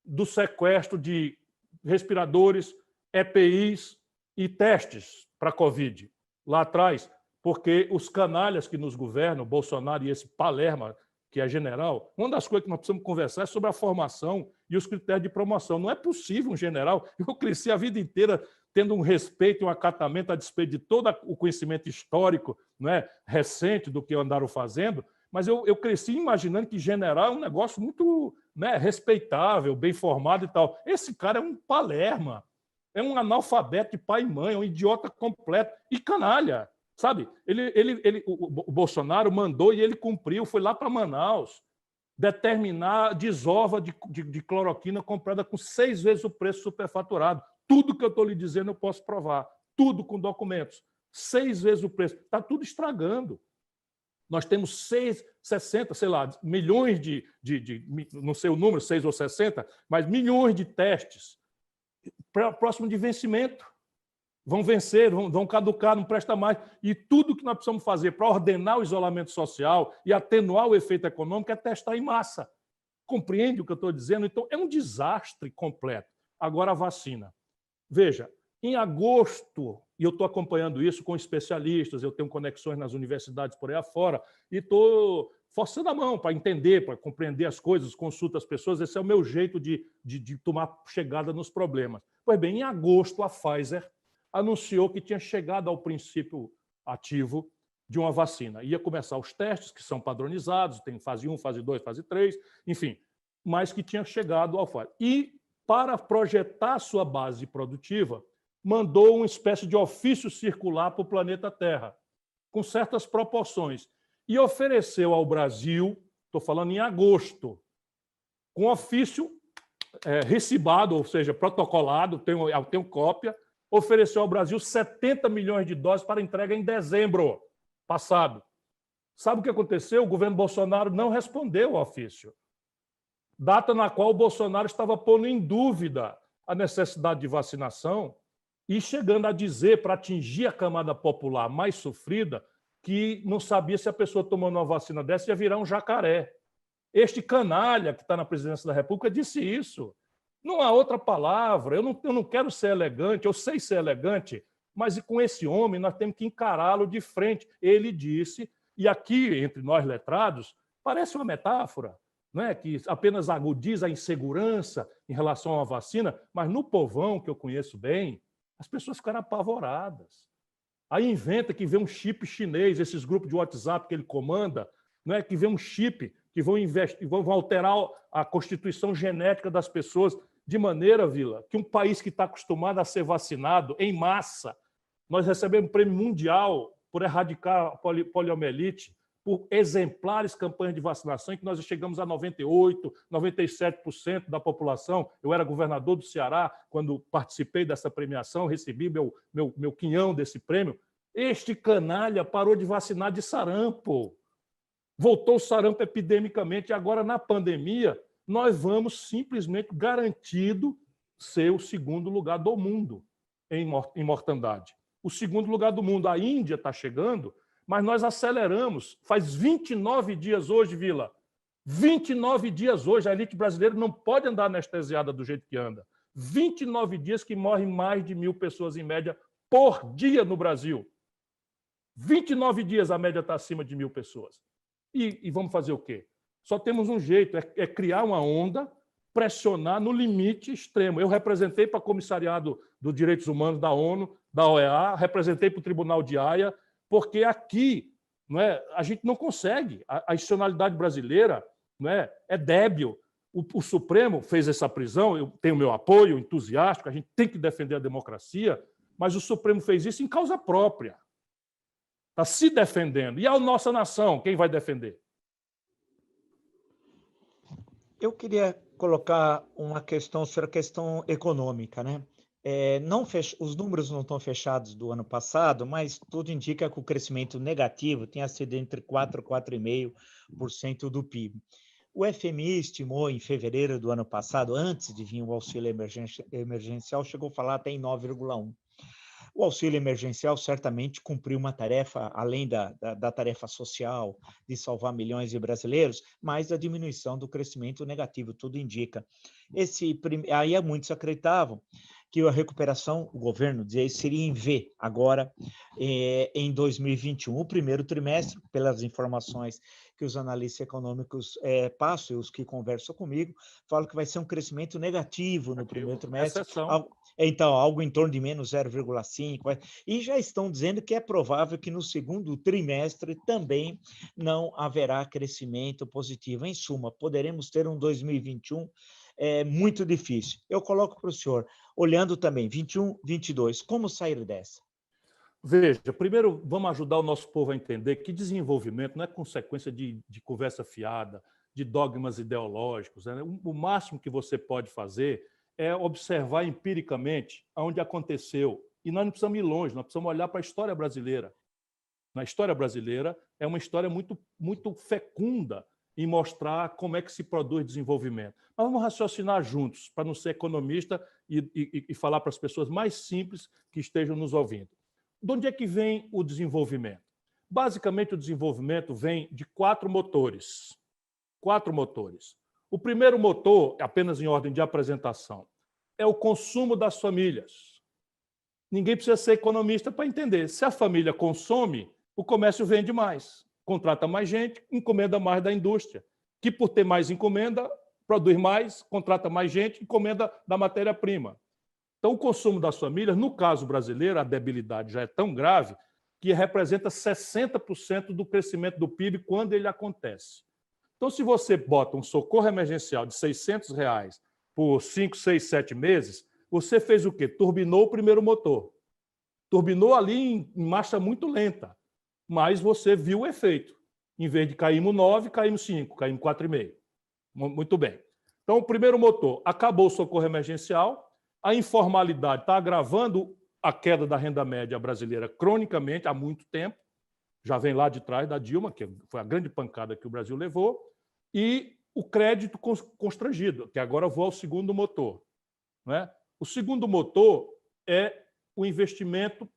do sequestro de respiradores, EPIs e testes para a Covid lá atrás, porque os canalhas que nos governam, Bolsonaro e esse Palermo, que é general, uma das coisas que nós precisamos conversar é sobre a formação e os critérios de promoção. Não é possível um general... Eu cresci a vida inteira tendo um respeito e um acatamento a despeito de todo o conhecimento histórico, não é, recente do que andaram fazendo, mas eu cresci imaginando que general é um negócio muito, né, respeitável, bem formado e tal. Esse cara é um palerma, é um analfabeto de pai e mãe, é um idiota completo e canalha, sabe? O Bolsonaro mandou e ele cumpriu, foi lá para Manaus determinar desova de cloroquina comprada com 6 vezes o preço superfaturado. Tudo que eu estou lhe dizendo eu posso provar, tudo com documentos. 6 vezes o preço. Está tudo estragando. Nós temos 60, sei lá, milhões não sei o número, 6 ou 60, mas milhões de testes próximo de vencimento. Vão vencer, vão caducar, não presta mais. E tudo que nós precisamos fazer para ordenar o isolamento social e atenuar o efeito econômico é testar em massa. Compreende o que eu estou dizendo? Então, é um desastre completo. Agora, a vacina. Veja, em agosto, e eu estou acompanhando isso com especialistas, eu tenho conexões nas universidades por aí afora, e estou forçando a mão para entender, para compreender as coisas, consulto as pessoas, esse é o meu jeito de tomar chegada nos problemas. Pois bem, em agosto, a Pfizer anunciou que tinha chegado ao princípio ativo de uma vacina. Ia começar os testes, que são padronizados, tem fase 1, fase 2, fase 3, enfim, mas que tinha chegado ao fase. E, para projetar sua base produtiva, mandou uma espécie de ofício circular para o planeta Terra, com certas proporções, e ofereceu ao Brasil, estou falando em agosto, com ofício recibado, ou seja, protocolado, tenho cópia, ofereceu ao Brasil 70 milhões de doses para entrega em dezembro passado. Sabe o que aconteceu? O governo Bolsonaro não respondeu ao ofício, data na qual o Bolsonaro estava pondo em dúvida a necessidade de vacinação e chegando a dizer, para atingir a camada popular mais sofrida, que não sabia se a pessoa tomando uma vacina dessa ia virar um jacaré. Este canalha que está na presidência da República disse isso. Não há outra palavra. Eu não quero ser elegante, eu sei ser elegante, mas com esse homem nós temos que encará-lo de frente. Ele disse, e aqui, entre nós letrados, parece uma metáfora, não é? Que apenas agudiza a insegurança em relação à vacina, mas no povão, que eu conheço bem, as pessoas ficaram apavoradas. Aí inventa que vê um chip chinês, esses grupos de WhatsApp que ele comanda, não é? Que vê um chip que vão alterar a constituição genética das pessoas de maneira, Vila, que um país que está acostumado a ser vacinado em massa, nós recebemos prêmio mundial por erradicar a poliomielite, por exemplares campanhas de vacinação, em que nós chegamos a 98%, 97% da população. Eu era governador do Ceará quando participei dessa premiação, recebi meu quinhão desse prêmio. Este canalha parou de vacinar de sarampo. Voltou o sarampo epidemicamente, e agora, na pandemia, nós vamos simplesmente garantido ser o segundo lugar do mundo em mortandade. O segundo lugar do mundo. A Índia está chegando, mas nós aceleramos. Faz 29 dias hoje, Vila. 29 dias hoje. A elite brasileira não pode andar anestesiada do jeito que anda. 29 dias que morrem mais de 1.000 pessoas, em média, por dia no Brasil. 29 dias a média está acima de 1.000 pessoas. E vamos fazer o quê? Só temos um jeito, é criar uma onda, pressionar no limite extremo. Eu representei para o Comissariado dos Direitos Humanos da ONU, da OEA, representei para o Tribunal de Haia, porque aqui, não é, a gente não consegue. A institucionalidade brasileira, não é débil. O Supremo fez essa prisão, eu tenho meu apoio entusiástico, a gente tem que defender a democracia, mas o Supremo fez isso em causa própria. Está se defendendo. E a nossa nação, quem vai defender? Eu queria colocar uma questão sobre a questão econômica, né? Os números não estão fechados do ano passado, mas tudo indica que o crescimento negativo tenha sido entre 4% e 4,5% do PIB. O FMI estimou em fevereiro do ano passado, antes de vir o auxílio emergencial, chegou a falar até em 9,1%. O auxílio emergencial certamente cumpriu uma tarefa, além da tarefa social, de salvar milhões de brasileiros, mas a diminuição do crescimento negativo, tudo indica. Aí muitos acreditavam que a recuperação, o governo dizia isso, seria em V, agora em 2021. O primeiro trimestre, pelas informações que os analistas econômicos passam, e os que conversam comigo, falam que vai ser um crescimento negativo no primeiro trimestre. Então, algo em torno de menos 0,5%, e já estão dizendo que é provável que no segundo trimestre também não haverá crescimento positivo. Em suma, poderemos ter um 2021 muito difícil. Eu coloco para o senhor, olhando também 21, 22, como sair dessa? Veja, primeiro vamos ajudar o nosso povo a entender que desenvolvimento não é consequência de conversa fiada, de dogmas ideológicos, né? O máximo que você pode fazer é observar empiricamente onde aconteceu. E nós não precisamos ir longe, nós precisamos olhar para a história brasileira. Na história brasileira é uma história muito, muito fecunda em mostrar como é que se produz desenvolvimento. Mas vamos raciocinar juntos, para não ser economista e falar para as pessoas mais simples que estejam nos ouvindo. De onde é que vem o desenvolvimento? Basicamente, o desenvolvimento vem de 4 motores. 4 motores. O primeiro motor, apenas em ordem de apresentação, é o consumo das famílias. Ninguém precisa ser economista para entender. Se a família consome, o comércio vende mais, contrata mais gente, encomenda mais da indústria, que por ter mais encomenda, produz mais, contrata mais gente, encomenda da matéria-prima. Então, o consumo das famílias, no caso brasileiro, a debilidade já é tão grave que representa 60% do crescimento do PIB quando ele acontece. Então, se você bota um socorro emergencial de R$600 por 5, 6, 7 meses, você fez o quê? Turbinou o primeiro motor. Turbinou ali em marcha muito lenta, mas você viu o efeito. Em vez de cairmos 9, caímos 5, caímos 4,5. Muito bem. Então, o primeiro motor, acabou o socorro emergencial, a informalidade está agravando a queda da renda média brasileira cronicamente há muito tempo, já vem lá de trás da Dilma, que foi a grande pancada que o Brasil levou, e o crédito constrangido, que agora voa ao segundo motor. Não é? O segundo motor é o investimento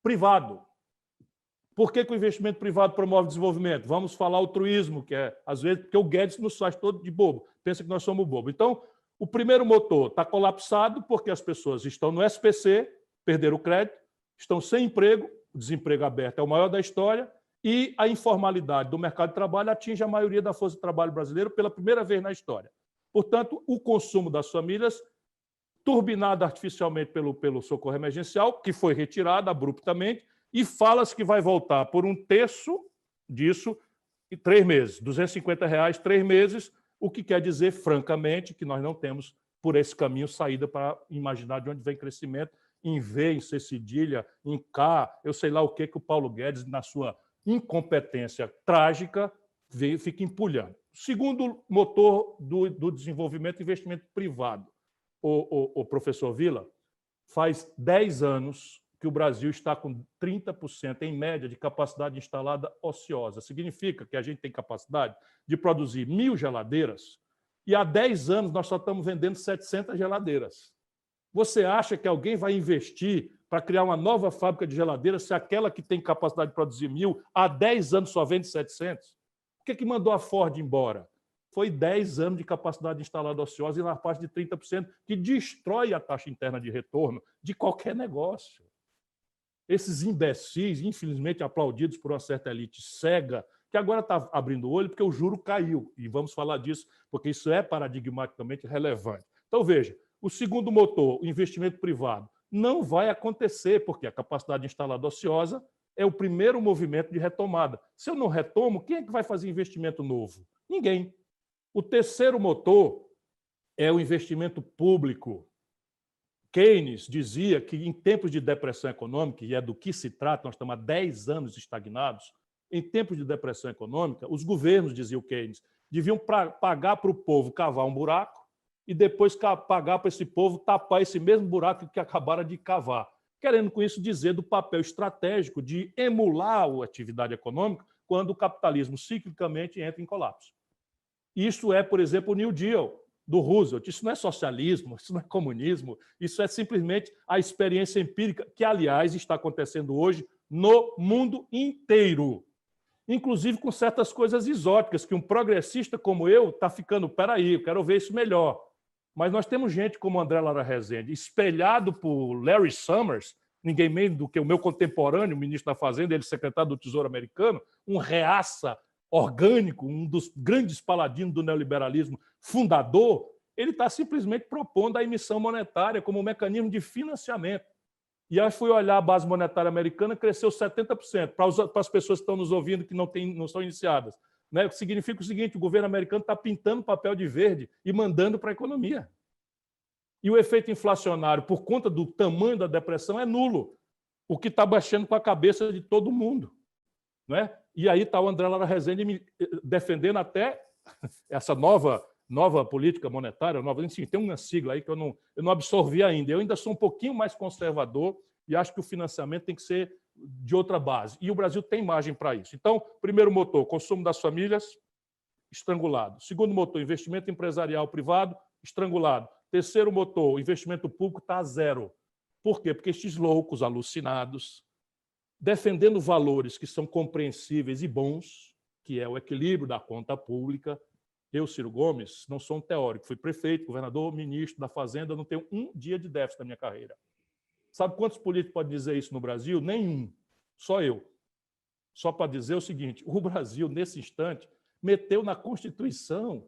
privado. Por que o investimento privado promove desenvolvimento? Vamos falar altruísmo, que é, às vezes, porque o Guedes nos faz todo de bobo, pensa que nós somos bobo. Então, O primeiro motor está colapsado porque as pessoas estão no SPC, perderam o crédito, estão sem emprego, o desemprego aberto é o maior da história, e a informalidade do mercado de trabalho atinge a maioria da força de trabalho brasileira pela primeira vez na história. Portanto, o consumo das famílias, turbinado artificialmente pelo socorro emergencial, que foi retirado abruptamente, e fala-se que vai voltar por um terço disso em 3 meses, R$250, 3 meses, o que quer dizer, francamente, que nós não temos, por esse caminho, saída para imaginar de onde vem crescimento, em V, em C cedilha, em K, eu sei lá o que o Paulo Guedes, na sua incompetência trágica, fica empulhando. Segundo motor do desenvolvimento, investimento privado. O professor Vila, faz 10 anos que o Brasil está com 30%, em média, de capacidade instalada ociosa. Significa que a gente tem capacidade de produzir 1.000 geladeiras e há 10 anos nós só estamos vendendo 700 geladeiras. Você acha que alguém vai investir para criar uma nova fábrica de geladeiras se aquela que tem capacidade de produzir 1.000 há 10 anos só vende 700? Por que mandou a Ford embora? Foi 10 anos de capacidade instalada ociosa e na parte de 30%, que destrói a taxa interna de retorno de qualquer negócio. Esses imbecis, infelizmente aplaudidos por uma certa elite cega, que agora está abrindo o olho porque o juro caiu. E vamos falar disso, porque isso é paradigmaticamente relevante. Então, veja, o segundo motor, o investimento privado, não vai acontecer, porque a capacidade instalada ociosa é o primeiro movimento de retomada. Se eu não retomo, quem é que vai fazer investimento novo? Ninguém. O terceiro motor é o investimento público. Keynes dizia que, em tempos de depressão econômica, e é do que se trata, nós estamos há 10 anos estagnados, em tempos de depressão econômica, os governos, dizia o Keynes, deviam pagar para o povo cavar um buraco e depois pagar para esse povo tapar esse mesmo buraco que acabaram de cavar, querendo com isso dizer do papel estratégico de emular a atividade econômica quando o capitalismo ciclicamente entra em colapso. Isso é, por exemplo, o New Deal do Roosevelt. Isso não é socialismo, isso não é comunismo, isso é simplesmente a experiência empírica que, aliás, está acontecendo hoje no mundo inteiro. Inclusive com certas coisas exóticas, que um progressista como eu está ficando, peraí, eu quero ver isso melhor. Mas nós temos gente como André Lara Rezende, espelhado por Larry Summers, ninguém menos do que o meu contemporâneo, o ministro da Fazenda, ele secretário do Tesouro americano, um reaça orgânico, um dos grandes paladinos do neoliberalismo fundador, ele está simplesmente propondo a emissão monetária como um mecanismo de financiamento. E aí fui olhar a base monetária americana, cresceu 70%. Para as pessoas que estão nos ouvindo que não são iniciadas, né? Significa o seguinte: o governo americano está pintando papel de verde e mandando para a economia. E o efeito inflacionário, por conta do tamanho da depressão, é nulo, o que está baixando com a cabeça de todo mundo. Né? E aí está o André Lara Rezende me defendendo até essa nova política monetária, enfim, tem uma sigla aí que eu não absorvi ainda. Eu ainda sou um pouquinho mais conservador e acho que o financiamento tem que ser de outra base. E o Brasil tem margem para isso. Então, primeiro motor, consumo das famílias, estrangulado. Segundo motor, investimento empresarial privado, estrangulado. Terceiro motor, investimento público está a zero. Por quê? Porque estes loucos alucinados, defendendo valores que são compreensíveis e bons, que é o equilíbrio da conta pública. Eu, Ciro Gomes, não sou um teórico, fui prefeito, governador, ministro da Fazenda, não tenho um dia de déficit na minha carreira. Sabe quantos políticos podem dizer isso no Brasil? Nenhum, só eu. Só para dizer o seguinte: o Brasil, nesse instante, meteu na Constituição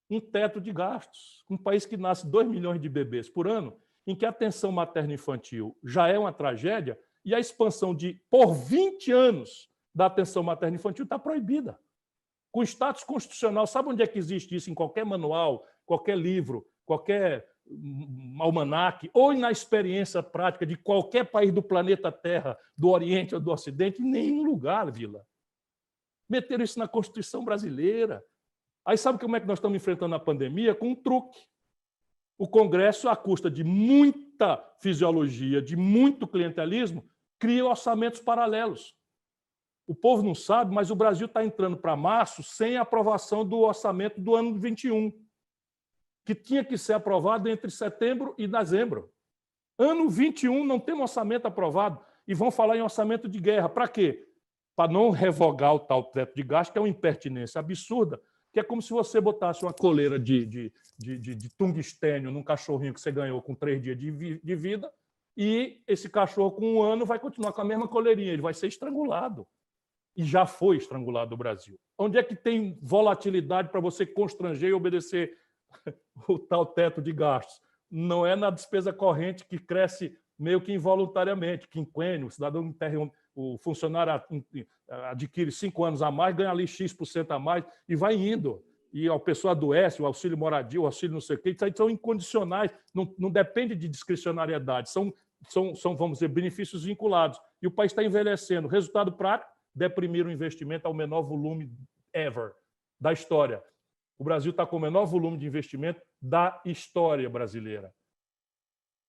um teto de gastos. Um país que nasce 2 milhões de bebês por ano, em que a atenção materno-infantil já é uma tragédia, e a expansão por 20 anos da atenção materno-infantil está proibida. Com status constitucional, sabe onde é que existe isso? Em qualquer manual, qualquer livro, qualquer almanaque, ou na experiência prática de qualquer país do planeta Terra, do Oriente ou do Ocidente, em nenhum lugar, Vila. Meteram isso na Constituição brasileira. Aí sabe como é que nós estamos enfrentando a pandemia? Com um truque. O Congresso, à custa de muita fisiologia, de muito clientelismo, cria orçamentos paralelos. O povo não sabe, mas o Brasil está entrando para março sem a aprovação do orçamento do ano 21, que tinha que ser aprovado entre setembro e dezembro. Ano 21 não tem um orçamento aprovado e vão falar em orçamento de guerra. Para quê? Para não revogar o tal teto de gasto, que é uma impertinência absurda, que é como se você botasse uma coleira de tungstênio num cachorrinho que você ganhou com 3 dias de vida, e esse cachorro, com 1 ano, vai continuar com a mesma coleirinha, ele vai ser estrangulado. E já foi estrangulado no Brasil. Onde é que tem volatilidade para você constranger e obedecer o tal teto de gastos? Não é na despesa corrente, que cresce meio que involuntariamente, quinquênio, o cidadão o funcionário adquire 5 anos a mais, ganha ali X% a mais e vai indo. E a pessoa adoece, o auxílio moradia, o auxílio não sei o quê, isso aí são incondicionais, não depende de discricionariedade, são, vamos dizer, benefícios vinculados. E o país está envelhecendo. Resultado prático, deprimir o investimento ao menor volume ever da história. O Brasil está com o menor volume de investimento da história brasileira.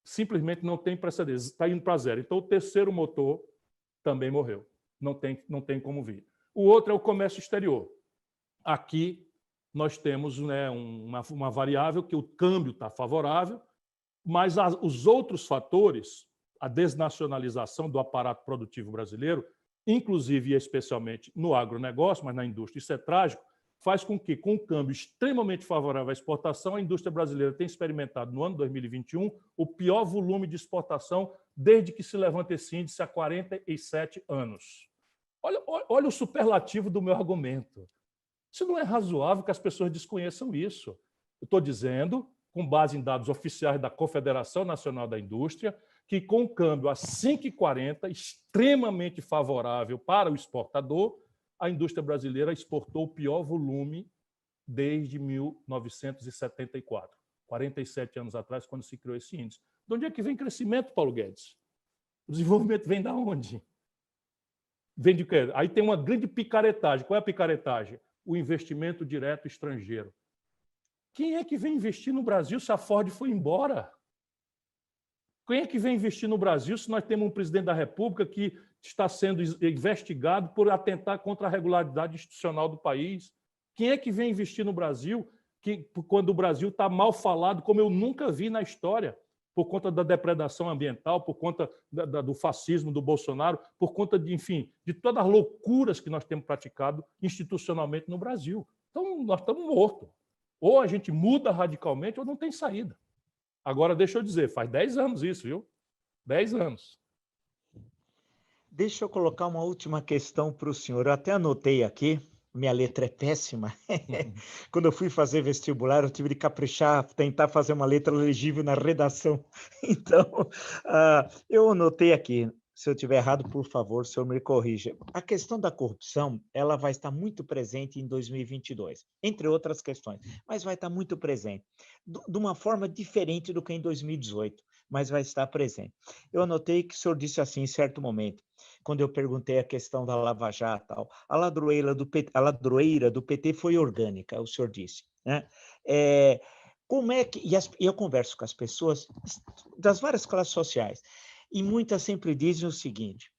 Simplesmente não tem precedentes, está indo para zero. Então, o terceiro motor também morreu. Não tem como vir. O outro é o comércio exterior. Aqui nós temos, né, uma variável que o câmbio está favorável, mas os outros fatores, a desnacionalização do aparato produtivo brasileiro, inclusive e especialmente no agronegócio, mas na indústria isso é trágico, faz com que, com um câmbio extremamente favorável à exportação, a indústria brasileira tenha experimentado, no ano 2021, o pior volume de exportação desde que se levanta esse índice há 47 anos. Olha o superlativo do meu argumento. Isso não é razoável que as pessoas desconheçam isso. Eu estou dizendo, com base em dados oficiais da Confederação Nacional da Indústria, que com o câmbio a 5,40, extremamente favorável para o exportador, a indústria brasileira exportou o pior volume desde 1974, 47 anos atrás, quando se criou esse índice. De onde é que vem crescimento, Paulo Guedes? O desenvolvimento vem de onde? Vem de quê? Aí tem uma grande picaretagem. Qual é a picaretagem? O investimento direto estrangeiro. Quem é que vem investir no Brasil se a Ford foi embora? Quem é que vem investir no Brasil se nós temos um presidente da República que está sendo investigado por atentar contra a regularidade institucional do país? Quem é que vem investir no Brasil quando o Brasil está mal falado, como eu nunca vi na história, por conta da depredação ambiental, por conta do fascismo do Bolsonaro, por conta de todas as loucuras que nós temos praticado institucionalmente no Brasil. Então, nós estamos mortos. Ou a gente muda radicalmente ou não tem saída. Agora, deixa eu dizer, faz 10 anos isso, viu? 10 anos. Deixa eu colocar uma última questão para o senhor. Eu até anotei aqui, minha letra é péssima. Quando eu fui fazer vestibular, eu tive de caprichar, tentar fazer uma letra legível na redação. Então, eu anotei aqui. Se eu estiver errado, por favor, o senhor me corrija. A questão da corrupção, ela vai estar muito presente em 2022, entre outras questões, mas vai estar muito presente, de uma forma diferente do que em 2018, mas vai estar presente. Eu anotei que o senhor disse assim, em certo momento, quando eu perguntei a questão da Lava Jato, tal, a ladroeira do PT foi orgânica, o senhor disse, né? Como é que... E eu converso com as pessoas das várias classes sociais, e muitas sempre dizem o seguinte,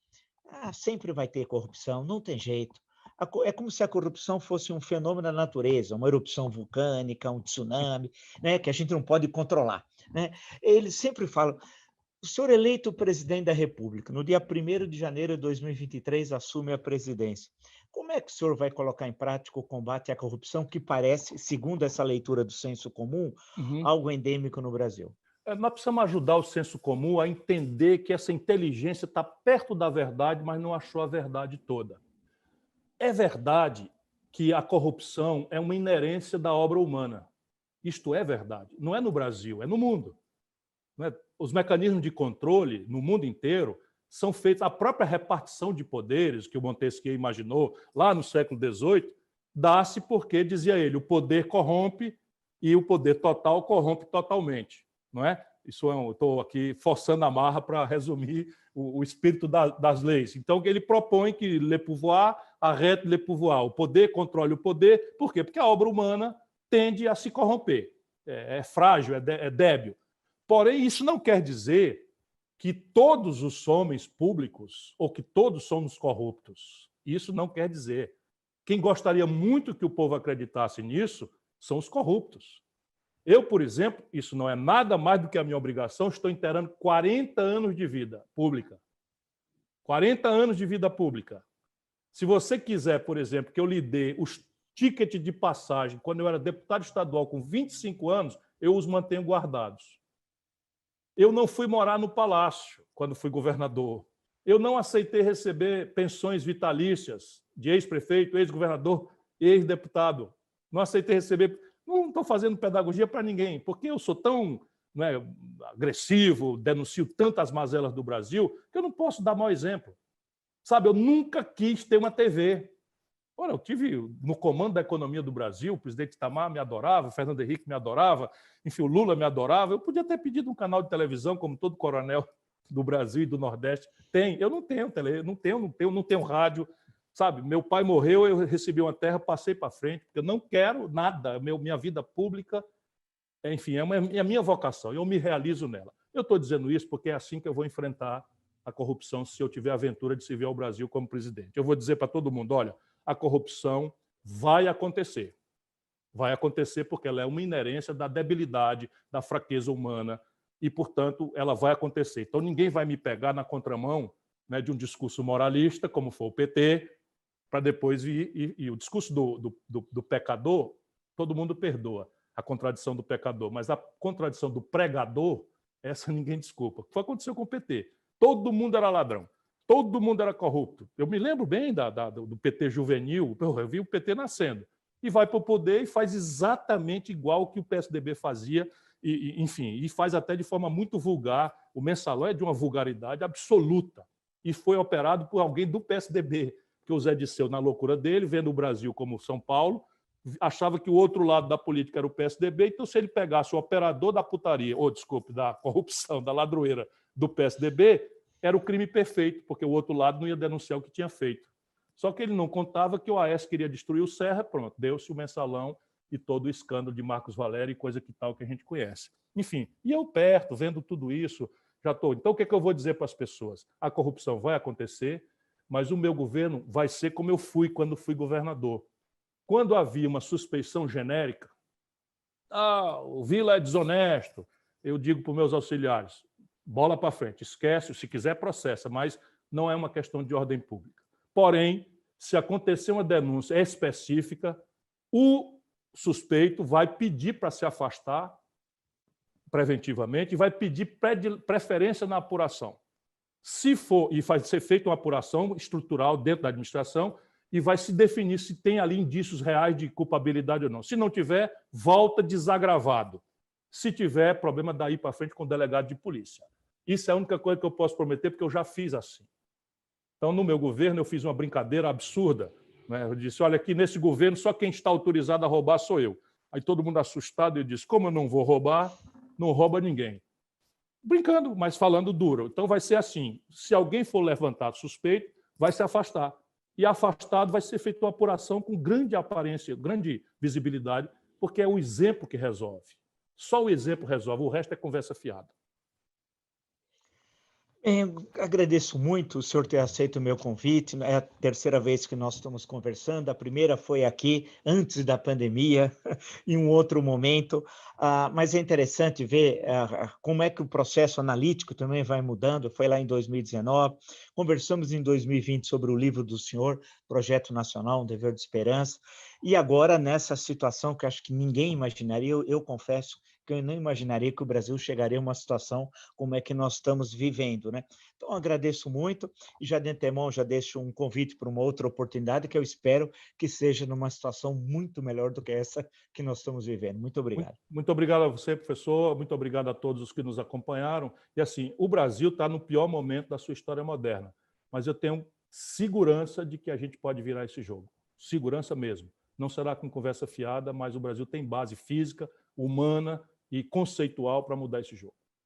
sempre vai ter corrupção, não tem jeito. É como se a corrupção fosse um fenômeno da natureza, uma erupção vulcânica, um tsunami, né, que a gente não pode controlar, né? Eles sempre falam, o senhor eleito presidente da República, no dia 1º de janeiro de 2023, assume a presidência. Como é que o senhor vai colocar em prática o combate à corrupção, que parece, segundo essa leitura do senso comum, algo endêmico no Brasil? Nós precisamos ajudar o senso comum a entender que essa inteligência está perto da verdade, mas não achou a verdade toda. É verdade que a corrupção é uma inerência da obra humana. Isto é verdade. Não é no Brasil, é no mundo. Os mecanismos de controle no mundo inteiro são feitos, a própria repartição de poderes que o Montesquieu imaginou lá no século XVIII, dá-se porque, dizia ele, o poder corrompe e o poder total corrompe totalmente. Não é? Eu estou aqui forçando a marra para resumir o espírito das leis. Então, ele propõe que le pouvoir arrête le pouvoir. O poder controle o poder. Por quê? Porque a obra humana tende a se corromper. É frágil, é débil. Porém, isso não quer dizer que todos os homens públicos ou que todos somos corruptos. Isso não quer dizer. Quem gostaria muito que o povo acreditasse nisso são os corruptos. Eu, por exemplo, isso não é nada mais do que a minha obrigação, estou inteirando 40 anos de vida pública. 40 anos de vida pública. Se você quiser, por exemplo, que eu lhe dê os ticket de passagem, quando eu era deputado estadual com 25 anos, eu os mantenho guardados. Eu não fui morar no palácio quando fui governador. Eu não aceitei receber pensões vitalícias de ex-prefeito, ex-governador, ex-deputado. Não aceitei receber. Não estou fazendo pedagogia para ninguém, porque eu sou tão, né, agressivo, denuncio tantas mazelas do Brasil, que eu não posso dar mau exemplo. Sabe, eu nunca quis ter uma TV. Olha, eu tive no comando da economia do Brasil, o presidente Itamar me adorava, o Fernando Henrique me adorava, enfim, o Lula me adorava. Eu podia ter pedido um canal de televisão, como todo coronel do Brasil e do Nordeste tem. Eu não tenho tele, não tenho rádio, sabe? Meu pai morreu, eu recebi uma terra, passei para frente, porque eu não quero nada. Minha vida pública, enfim, é a minha vocação, eu me realizo nela. Eu estou dizendo isso porque é assim que eu vou enfrentar a corrupção se eu tiver a aventura de servir ao Brasil como presidente. Eu vou dizer para todo mundo, olha, a corrupção vai acontecer. Vai acontecer porque ela é uma inerência da debilidade, da fraqueza humana, e, portanto, ela vai acontecer. Então, ninguém vai me pegar na contramão, né, de um discurso moralista, como foi o PT, para depois vir... E o discurso do pecador, todo mundo perdoa a contradição do pecador, mas a contradição do pregador, essa ninguém desculpa. O que aconteceu com o PT? Todo mundo era ladrão. Todo mundo era corrupto. Eu me lembro bem do PT juvenil, eu vi o PT nascendo. E vai para o poder e faz exatamente igual o que o PSDB fazia, enfim, e faz até de forma muito vulgar. O Mensalão é de uma vulgaridade absoluta. E foi operado por alguém do PSDB, que o Zé Disseu, na loucura dele, vendo o Brasil como São Paulo, achava que o outro lado da política era o PSDB, então se ele pegasse o operador da putaria, ou desculpe, da corrupção, da ladroeira do PSDB, era o crime perfeito, porque o outro lado não ia denunciar o que tinha feito. Só que ele não contava que o AS queria destruir o Serra, pronto, deu-se o Mensalão e todo o escândalo de Marcos Valério e coisa que tal que a gente conhece. Enfim, e eu perto, vendo tudo isso, já estou. Então, o que eu vou dizer para as pessoas? A corrupção vai acontecer, mas o meu governo vai ser como eu fui quando fui governador. Quando havia uma suspeição genérica, o Vila é desonesto, eu digo para os meus auxiliares, bola para frente, esquece, se quiser processa, mas não é uma questão de ordem pública. Porém, se acontecer uma denúncia específica, o suspeito vai pedir para se afastar preventivamente e vai pedir preferência na apuração. Se for, e vai ser feita uma apuração estrutural dentro da administração, e vai se definir se tem ali indícios reais de culpabilidade ou não. Se não tiver, volta desagravado. Se tiver, problema daí para frente com o delegado de polícia. Isso é a única coisa que eu posso prometer, porque eu já fiz assim. Então, no meu governo, eu fiz uma brincadeira absurda. Né? Eu disse, olha, aqui nesse governo, só quem está autorizado a roubar sou eu. Aí todo mundo assustado, eu disse, como eu não vou roubar, não rouba ninguém. Brincando, mas falando duro. Então, vai ser assim, se alguém for levantado suspeito, vai se afastar. E afastado vai ser feita uma apuração com grande aparência, grande visibilidade, porque é o exemplo que resolve. Só o exemplo resolve, o resto é conversa fiada. Agradeço muito o senhor ter aceito o meu convite. É a terceira vez que nós estamos conversando. A primeira foi aqui, antes da pandemia, em um outro momento. Mas é interessante ver como é que o processo analítico também vai mudando. Foi lá em 2019. Conversamos em 2020 sobre o livro do senhor, Projeto Nacional, Um Dever de Esperança. E agora, nessa situação que acho que ninguém imaginaria, eu confesso que eu não imaginaria que o Brasil chegaria a uma situação como é que nós estamos vivendo, né? Então, agradeço muito e já de antemão já deixo um convite para uma outra oportunidade que eu espero que seja numa situação muito melhor do que essa que nós estamos vivendo. Muito obrigado. Muito obrigado a você, professor. Muito obrigado a todos os que nos acompanharam. E assim, o Brasil está no pior momento da sua história moderna, mas eu tenho segurança de que a gente pode virar esse jogo. Segurança mesmo. Não será com conversa fiada, mas o Brasil tem base física, humana e conceitual para mudar esse jogo.